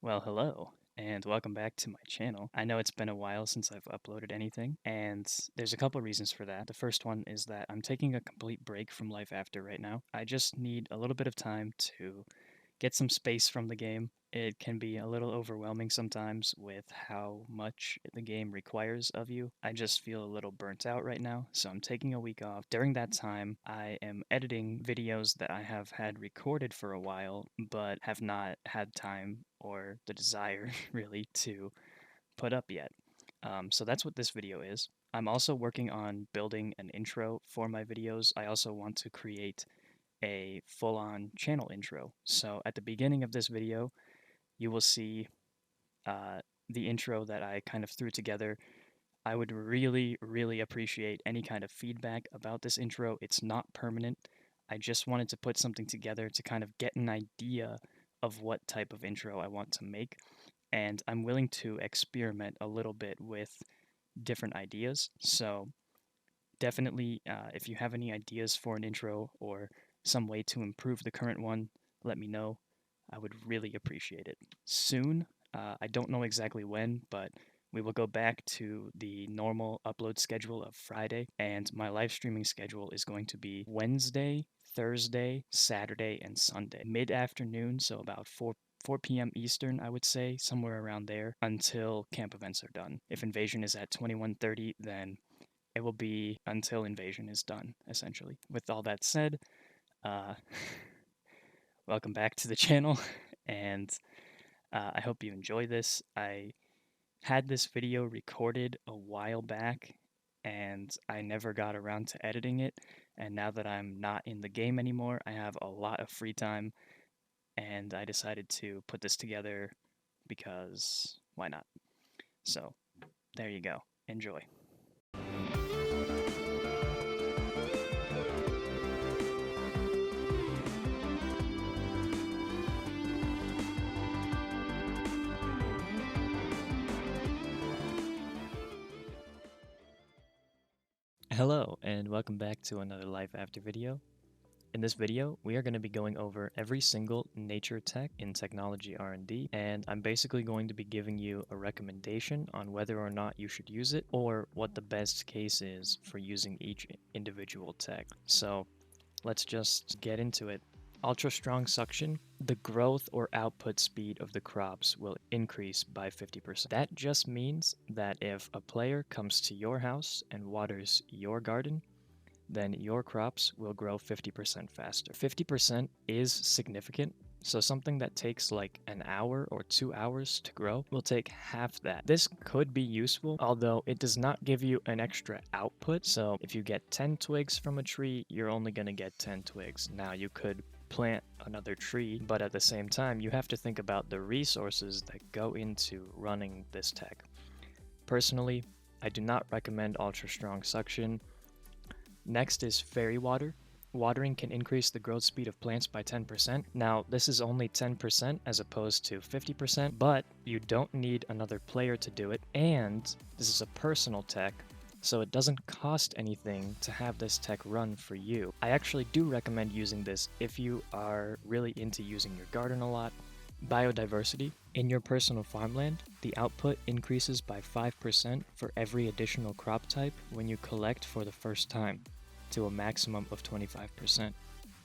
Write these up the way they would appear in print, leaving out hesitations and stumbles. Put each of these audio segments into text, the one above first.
Well, hello, and welcome back to my channel. I know it's been a while since I've uploaded anything, and there's a couple reasons for that. The first one is that I'm taking a complete break from LifeAfter right now. I just need a little bit of time to get some space from the game. It can be a little overwhelming sometimes with how much the game requires of you. I just feel a little burnt out right now, so I'm taking a week off. During that time, I am editing videos that I have had recorded for a while, but have not had time or the desire really to put up yet. So that's what this video is. I'm also working on building an intro for my videos. I also want to create a full-on channel intro. So at the beginning of this video, you will see uh, the intro that I kind of threw together. I would really appreciate any kind of feedback about this intro. It's not permanent. I just wanted to put something together to kind of get an idea of what type of intro I want to make. And I'm willing to experiment a little bit with different ideas. So definitely, if you have any ideas for an intro or some way to improve the current one, let me know. I would really appreciate it. Soon, I don't know exactly when, but we will go back to the normal upload schedule of Friday, and my live streaming schedule is going to be Wednesday, Thursday, Saturday, and Sunday. Mid-afternoon, so about 4 p.m. Eastern, I would say, somewhere around there, until camp events are done. If invasion is at 21:30, then it will be until invasion is done, essentially. With all that said, uh, welcome back to the channel, and I hope you enjoy this. I had this video recorded a while back, and I never got around to editing it, and now that I'm not in the game anymore, I have a lot of free time, and I decided to put this together because why not? So, there you go. Enjoy. Hello, and welcome back to another LifeAfter video. In this video, we are going to be going over every single nature tech in technology R&D, and I'm basically going to be giving you a recommendation on whether or not you should use it, or what the best case is for using each individual tech. So let's just get into it. Ultra strong suction, the growth or output speed of the crops will increase by 50%. That just means that if a player comes to your house and waters your garden, then your crops will grow 50% faster. 50% is significant, so something that takes like an hour or 2 hours to grow will take half that. This could be useful, although it does not give you an extra output. So if you get 10 twigs from a tree, you're only going to get 10 twigs. Now you could plant another tree, but at the same time, you have to think about the resources that go into running this tech. Personally, I do not recommend ultra strong suction. Next is fairy water. Watering can increase the growth speed of plants by 10%. Now, this is only 10% as opposed to 50%, but you don't need another player to do it, and this is a personal tech, so it doesn't cost anything to have this tech run for you. I actually do recommend using this if you are really into using your garden a lot. Biodiversity. In your personal farmland, the output increases by 5% for every additional crop type when you collect for the first time, to a maximum of 25%.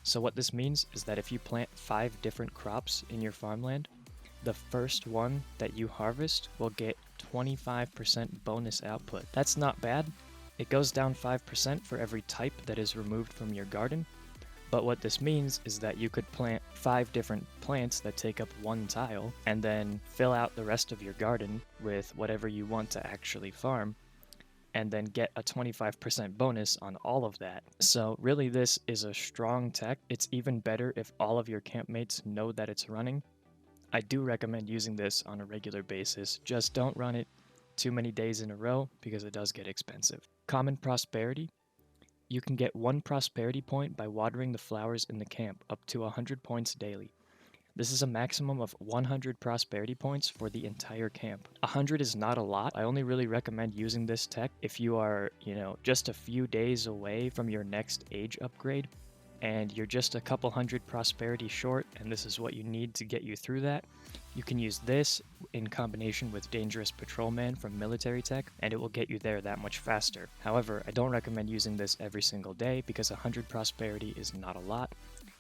So what this means is that if you plant 5 different crops in your farmland, the first one that you harvest will get 25% bonus output. That's not bad. It goes down 5% for every type that is removed from your garden, but what this means is that you could plant 5 different plants that take up 1 tile and then fill out the rest of your garden with whatever you want to actually farm, and then get a 25% bonus on all of that. So really, this is a strong tech. It's even better if all of your campmates know that it's running. I do recommend using this on a regular basis. Just don't run it too many days in a row because it does get expensive. Common prosperity. You can get 1 prosperity point by watering the flowers in the camp, up to 100 points daily. This is a maximum of 100 prosperity points for the entire camp. 100 is not a lot. I only really recommend using this tech if you are, just a few days away from your next age upgrade. and you're just a couple hundred prosperity short, and this is what you need to get you through that, you can use this in combination with Dangerous Patrolman from Military Tech, and it will get you there that much faster. However, I don't recommend using this every single day because 100 prosperity is not a lot,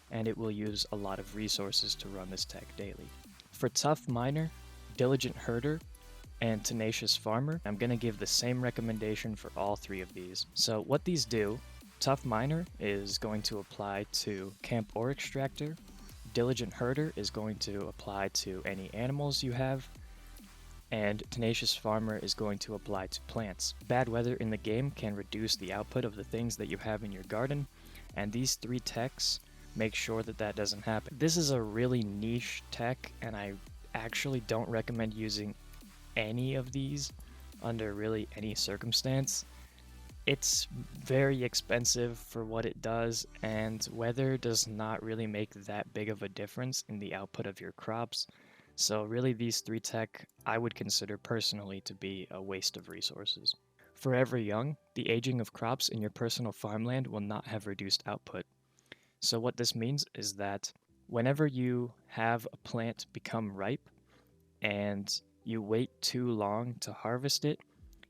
and it will use a lot of resources to run this tech daily. For Tough Miner, Diligent Herder, and Tenacious Farmer, I'm going to give the same recommendation for all three of these. So what these do, Tough Miner is going to apply to Camp Ore Extractor, Diligent Herder is going to apply to any animals you have, and Tenacious Farmer is going to apply to plants. Bad weather in the game can reduce the output of the things that you have in your garden, and these three techs make sure that that doesn't happen. This is a really niche tech, and I actually don't recommend using any of these under really any circumstance. It's very expensive for what it does, and weather does not really make that big of a difference in the output of your crops. So really these three tech I would consider personally to be a waste of resources. Forever Young, the aging of crops in your personal farmland will not have reduced output. So what this means is that whenever you have a plant become ripe and you wait too long to harvest it,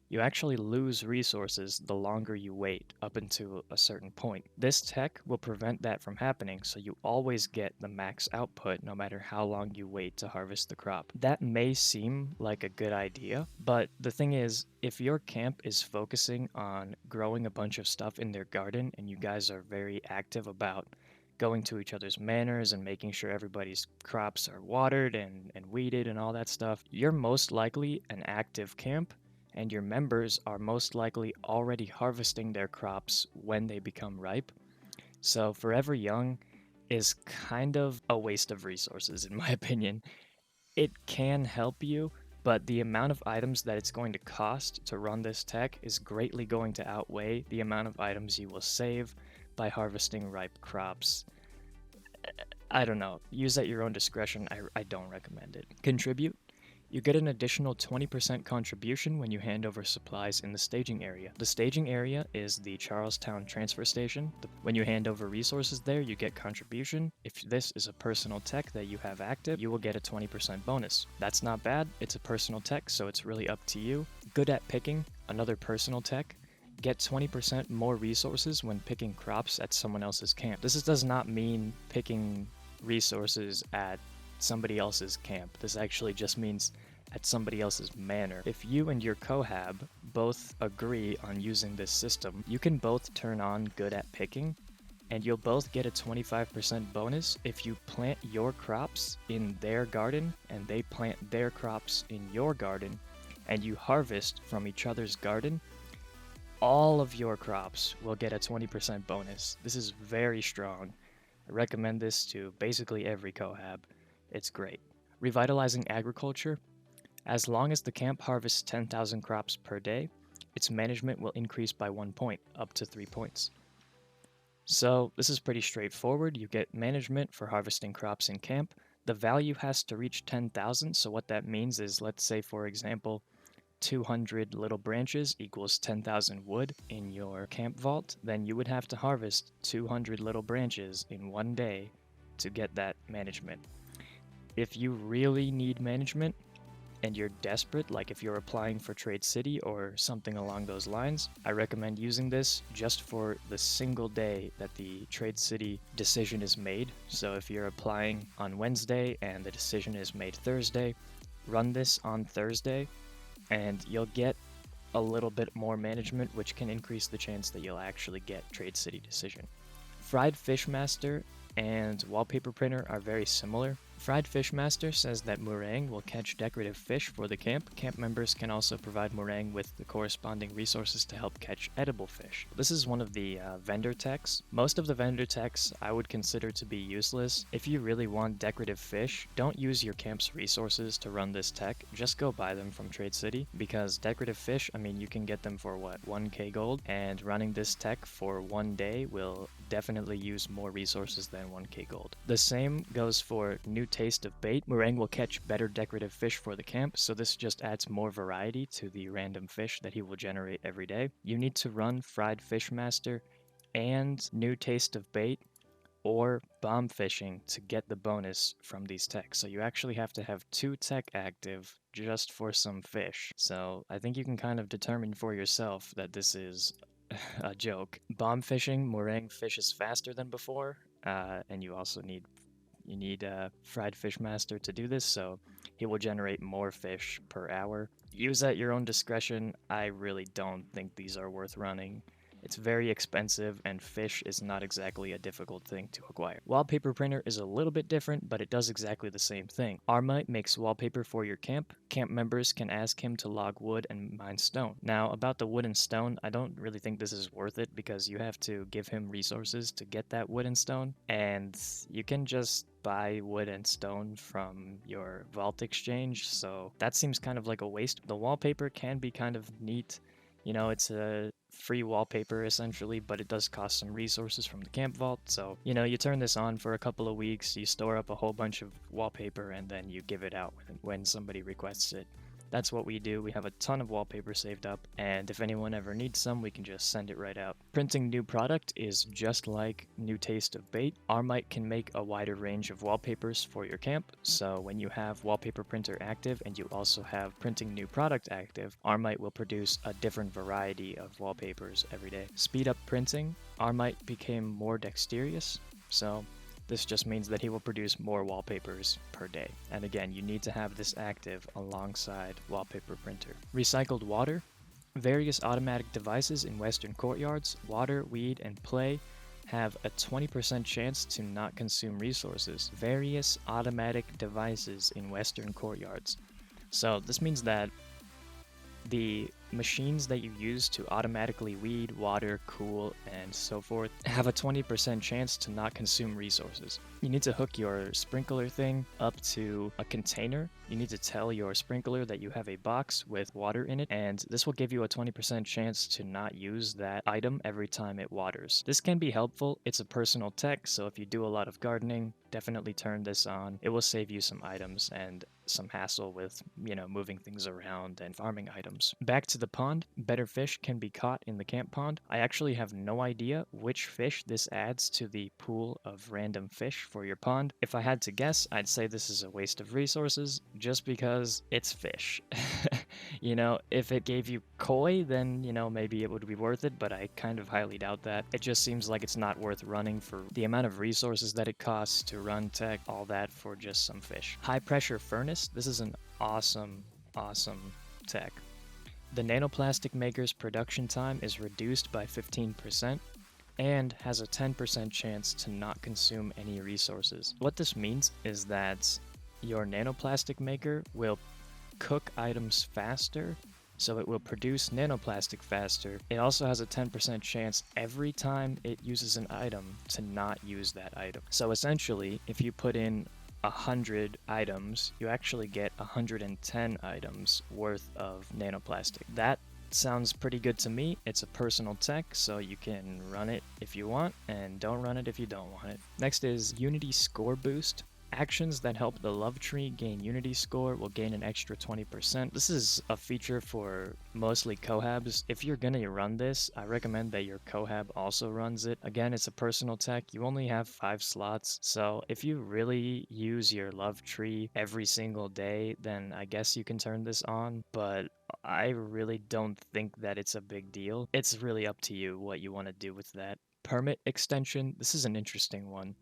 you actually lose resources the longer you wait up until a certain point. This tech will prevent that from happening, so you always get the max output no matter how long you wait to harvest the crop. That may seem like a good idea, but the thing is, if your camp is focusing on growing a bunch of stuff in their garden and you guys are very active about going to each other's manors and making sure everybody's crops are watered and weeded and all that stuff, you're most likely an active camp, and your members are most likely already harvesting their crops when they become ripe. So Forever Young is kind of a waste of resources in my opinion. It can help you, but the amount of items that it's going to cost to run this tech is greatly going to outweigh the amount of items you will save by harvesting ripe crops. I don't know. Use at your own discretion. I don't recommend it. Contribute. You get an additional 20% contribution when you hand over supplies in the staging area. The staging area is the Charlestown transfer station. When you hand over resources there, you get contribution. If this is a personal tech that you have active, you will get a 20% bonus. That's not bad. It's a personal tech, so it's really up to you. Good at picking, another personal tech. Get 20% more resources when picking crops at someone else's camp. This does not mean picking resources at somebody else's camp. This actually just means at somebody else's manor. If you and your cohab both agree on using this system, you can both turn on good at picking, and you'll both get a 25% bonus if you plant your crops in their garden and they plant their crops in your garden, and you harvest from each other's garden. All of your crops will get a 20% bonus. This is very strong. I recommend this to basically every cohab. It's great. Revitalizing agriculture. As long as the camp harvests 10,000 crops per day, its management will increase by 1 point, up to 3 points. So this is pretty straightforward. You get management for harvesting crops in camp. The value has to reach 10,000, so what that means is, let's say for example, 200 little branches equals 10,000 wood in your camp vault, then you would have to harvest 200 little branches in 1 day to get that management. If you really need management and you're desperate, like if you're applying for Trade City or something along those lines, I recommend using this just for the single day that the Trade City decision is made. So if you're applying on Wednesday and the decision is made Thursday, run this on Thursday and you'll get a little bit more management, which can increase the chance that you'll actually get Trade City decision. Fried Fishmaster and Wallpaper Printer are very similar. Fried Fishmaster says that Murang will catch decorative fish for the camp. Camp members can also provide Murang with the corresponding resources to help catch edible fish. This is one of the vendor techs. Most of the vendor techs I would consider to be useless. If you really want decorative fish, don't use your camp's resources to run this tech. Just go buy them from Trade City, because decorative fish, I mean, you can get them for what, 1k gold? And running this tech for 1 day will definitely use more resources than 1k gold. The same goes for New Taste of Bait. Murang will catch better decorative fish for the camp, so this just adds more variety to the random fish that he will generate every day. You need to run Fried Fishmaster and New Taste of Bait or bomb fishing to get the bonus from these techs. So you actually have to have 2 tech active just for some fish. So I think you can kind of determine for yourself that this is a joke. Bomb fishing, Moorang fishes faster than before, and you need a fried fish master to do this, so he will generate more fish per hour. Use at your own discretion. I really don't think these are worth running. It's very expensive, and fish is not exactly a difficult thing to acquire. Wallpaper printer is a little bit different, but it does exactly the same thing. Armite makes wallpaper for your camp. Camp members can ask him to log wood and mine stone. Now, about the wood and stone, I don't really think this is worth it because you have to give him resources to get that wood and stone, and you can just buy wood and stone from your vault exchange, so that seems kind of like a waste. The wallpaper can be kind of neat. You know, it's a free wallpaper essentially, but it does cost some resources from the camp vault. So, you know, you turn this on for a couple of weeks, you store up a whole bunch of wallpaper, and then you give it out when somebody requests it. That's what we do. We have a ton of wallpaper saved up, and if anyone ever needs some, we can just send it right out. Printing new product is just like new taste of bait. Armite can make a wider range of wallpapers for your camp, so when you have wallpaper printer active and you also have printing new product active, Armite will produce a different variety of wallpapers every day. Speed up printing. Armite became more dexterous, so this just means that he will produce more wallpapers per day. And again, you need to have this active alongside wallpaper printer. Recycled water. Various automatic devices in Western courtyards, water, weed, and play have a 20% chance to not consume resources. Various automatic devices in Western courtyards. So this means that the machines that you use to automatically weed, water, cool, and so forth have a 20% chance to not consume resources. You need to hook your sprinkler thing up to a container. You need to tell your sprinkler that you have a box with water in it, and this will give you a 20% chance to not use that item every time it waters. This can be helpful. It's a personal tech, so if you do a lot of gardening, definitely turn this on. It will save you some items and some hassle with, you know, moving things around and farming items. Back to the pond. Better fish can be caught in the camp pond. I actually have no idea which fish this adds to the pool of random fish for your pond. If I had to guess, I'd say this is a waste of resources just because it's fish. You know, if it gave you koi, then, you know, maybe it would be worth it, but I kind of highly doubt that. It just seems like it's not worth running for the amount of resources that it costs to run tech, all that for just some fish. High pressure furnace. This is an awesome tech. The nanoplastic maker's production time is reduced by 15% and has a 10% chance to not consume any resources. What this means is that your nanoplastic maker will cook items faster, so it will produce nanoplastic faster. It also has a 10% chance every time it uses an item to not use that item. So essentially, if you put in 100 items, you actually get 110 items worth of nanoplastic. That sounds pretty good to me. It's a personal tech, so you can run it if you want and don't run it if you don't want it. Next is Unity Score Boost. Actions that help the love tree gain unity score will gain an extra 20%. This is a feature for mostly cohabs. If you're gonna run this, I recommend that your cohab also runs it. Again, it's a personal tech. You only have 5 slots, so if you really use your love tree every single day, then I guess you can turn this on, but I really don't think that it's a big deal. It's really up to you what you want to do with that. Permit extension. This is an interesting one.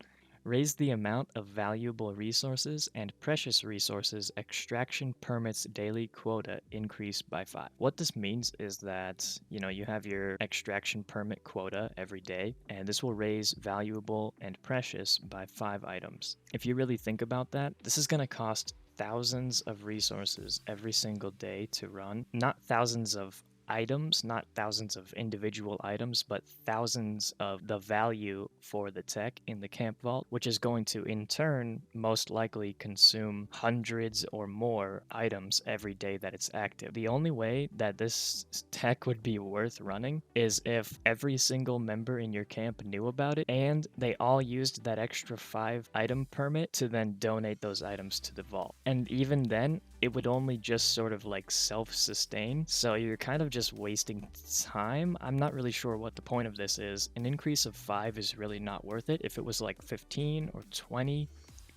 Raise the amount of valuable resources and precious resources extraction permits daily quota increased by 5. What this means is that, you know, you have your extraction permit quota every day, and this will raise valuable and precious by 5 items. If you really think about that, this is going to cost thousands of resources every single day to run. Not thousands of items, not thousands of individual items, but thousands of the value for the tech in the camp vault, which is going to in turn most likely consume hundreds or more items every day that it's active. The only way that this tech would be worth running is if every single member in your camp knew about it and they all used that extra 5 item permit to then donate those items to the vault. And even then, it would only just sort of like self-sustain. So you're kind of just wasting time. I'm not really sure what the point of this is. An increase of 5 is really not worth it. If it was like 15 or 20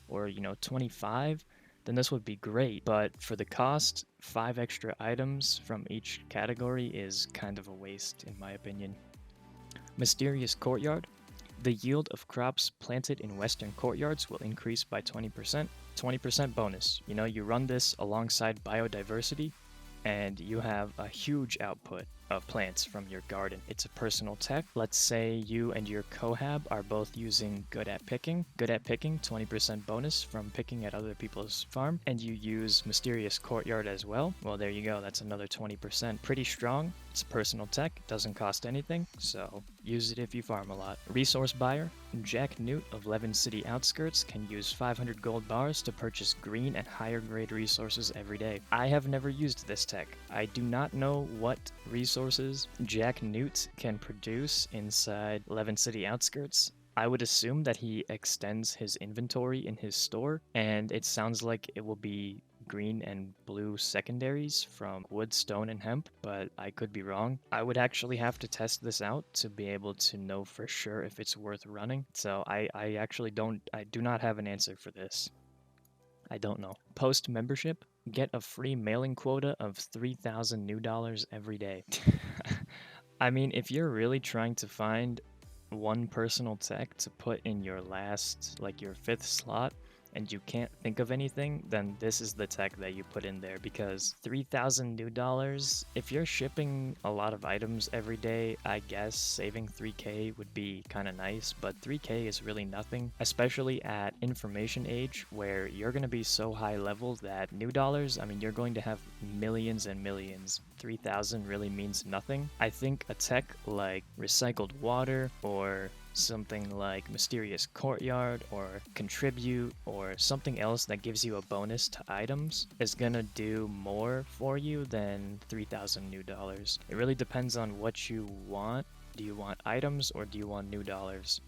or 25, then this would be great. But for the cost, 5 extra items from each category is kind of a waste in my opinion. Mysterious Courtyard. The yield of crops planted in western courtyards will increase by 20%. 20% bonus. You run this alongside biodiversity, and you have a huge output of plants from your garden. It's a personal tech. Let's say you and your cohab are both using good at picking. Good at picking, 20% bonus from picking at other people's farm, and you use Mysterious Courtyard as well. Well, there you go. That's another 20%. Pretty strong. It's a personal tech. Doesn't cost anything, so use it if you farm a lot. Resource Buyer. Jack Newt of Levin City Outskirts can use 500 gold bars to purchase green and higher grade resources every day. I have never used this tech. I do not know what resources Jack Newt can produce inside Levin City Outskirts. I would assume that he extends his inventory in his store, and it sounds like it will be green and blue secondaries from wood, stone, and hemp, but I could be wrong. I would actually have to test this out to be able to know for sure if it's worth running. So I do not have an answer for this. I don't know. Post membership, get a free mailing quota of 3,000 new dollars every day. I mean, if you're really trying to find one personal tech to put in your last, like your 5th slot, and you can't think of anything, then this is the tech that you put in there, because 3,000 new dollars, if you're shipping a lot of items every day, I guess saving 3k would be kind of nice, but 3k is really nothing, especially at information age where you're going to be so high level that new dollars, I mean, you're going to have millions and millions. 3,000 really means nothing. I think a tech like recycled water or something like Mysterious Courtyard or Contribute or something else that gives you a bonus to items is gonna do more for you than 3,000 new dollars. It really depends on what you want. Do you want items or do you want new dollars?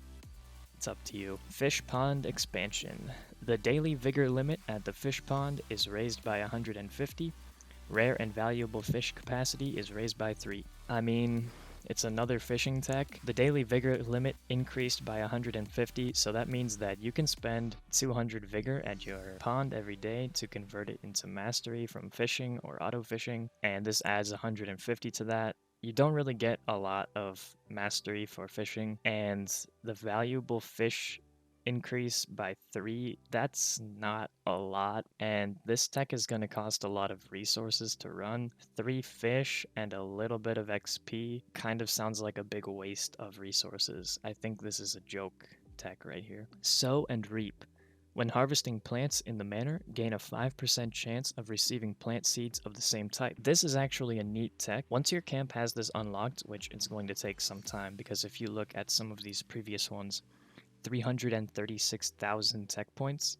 It's up to you. Fish Pond Expansion. The daily vigor limit at the fish pond is raised by 150. Rare and valuable fish capacity is raised by 3. I mean, it's another fishing tech. The daily vigor limit increased by 150, so that means that you can spend 200 vigor at your pond every day to convert it into mastery from fishing or auto fishing, and this adds 150 to that. You don't really get a lot of mastery for fishing, and the valuable fish increase by 3, that's not a lot, and this tech is going to cost a lot of resources to run. 3 fish and a little bit of XP kind of sounds like a big waste of resources. I think this is a joke tech right here. Sow and Reap. When harvesting plants in the manor, gain a 5% chance of receiving plant seeds of the same type. This is actually a neat tech. Once your camp has this unlocked, which it's going to take some time, because if you look at some of these previous ones, 336,000 tech points.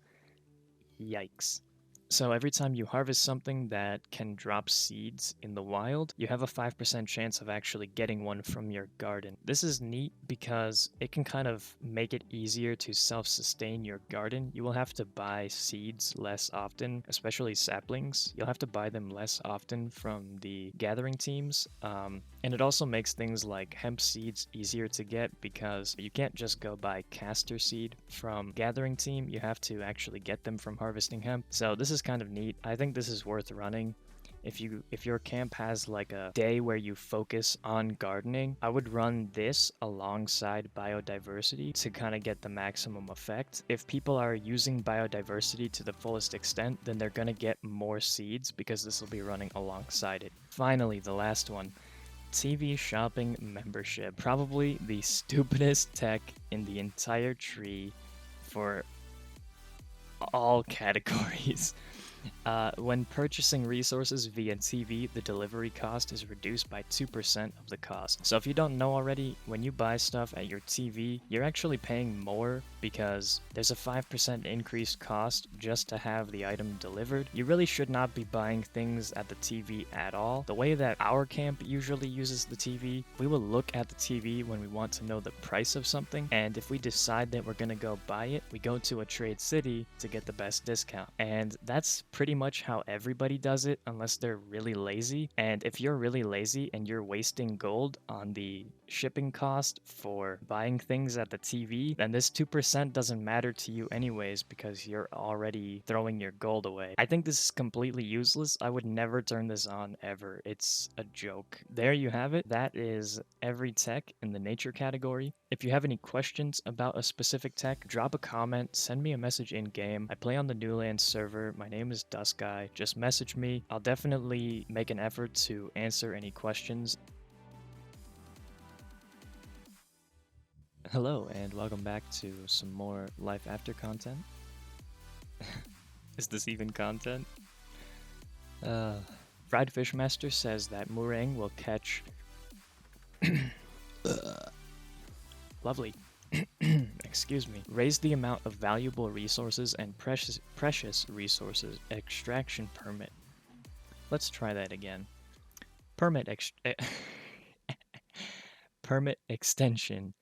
Yikes. So every time you harvest something that can drop seeds in the wild, you have a 5% chance of actually getting one from your garden. This is neat because it can kind of make it easier to self-sustain your garden. You will have to buy seeds less often, especially saplings. You'll have to buy them less often from the gathering teams. And it also makes things like hemp seeds easier to get because you can't just go buy castor seed from gathering team. You have to actually get them from harvesting hemp. So this is kind of neat. I think this is worth running. If your camp has like a day where you focus on gardening, I would run this alongside biodiversity to kind of get the maximum effect. If people are using biodiversity to the fullest extent, then they're going to get more seeds because this will be running alongside it. Finally, the last one. TV shopping membership. Probably the stupidest tech in the entire tree for all categories. When purchasing resources via TV, the delivery cost is reduced by 2% of the cost. So if you don't know already, when you buy stuff at your TV, you're actually paying more because there's a 5% increased cost just to have the item delivered. You really should not be buying things at the TV at all. The way that our camp usually uses the TV, we will look at the TV when we want to know the price of something, and if we decide that we're gonna go buy it, we go to a trade city to get the best discount. And that's pretty much how everybody does it unless they're really lazy. And if you're really lazy and you're wasting gold on the shipping cost for buying things at the TV, then this 2% doesn't matter to you anyways because you're already throwing your gold away. I think this is completely useless. I would never turn this on ever. It's a joke. There you have it. That is every tech in the nature category. If you have any questions about a specific tech, drop a comment, send me a message in game. I play on the Newland server. My name is DuskEyed. Just message me. I'll definitely make an effort to answer any questions. Hello and welcome back to some more Life After content. Is this even content? Fried Fishmaster says that Murang will catch... Lovely. Excuse me. Raise the amount of valuable resources and precious resources extraction permit. Let's try that again. Permit extension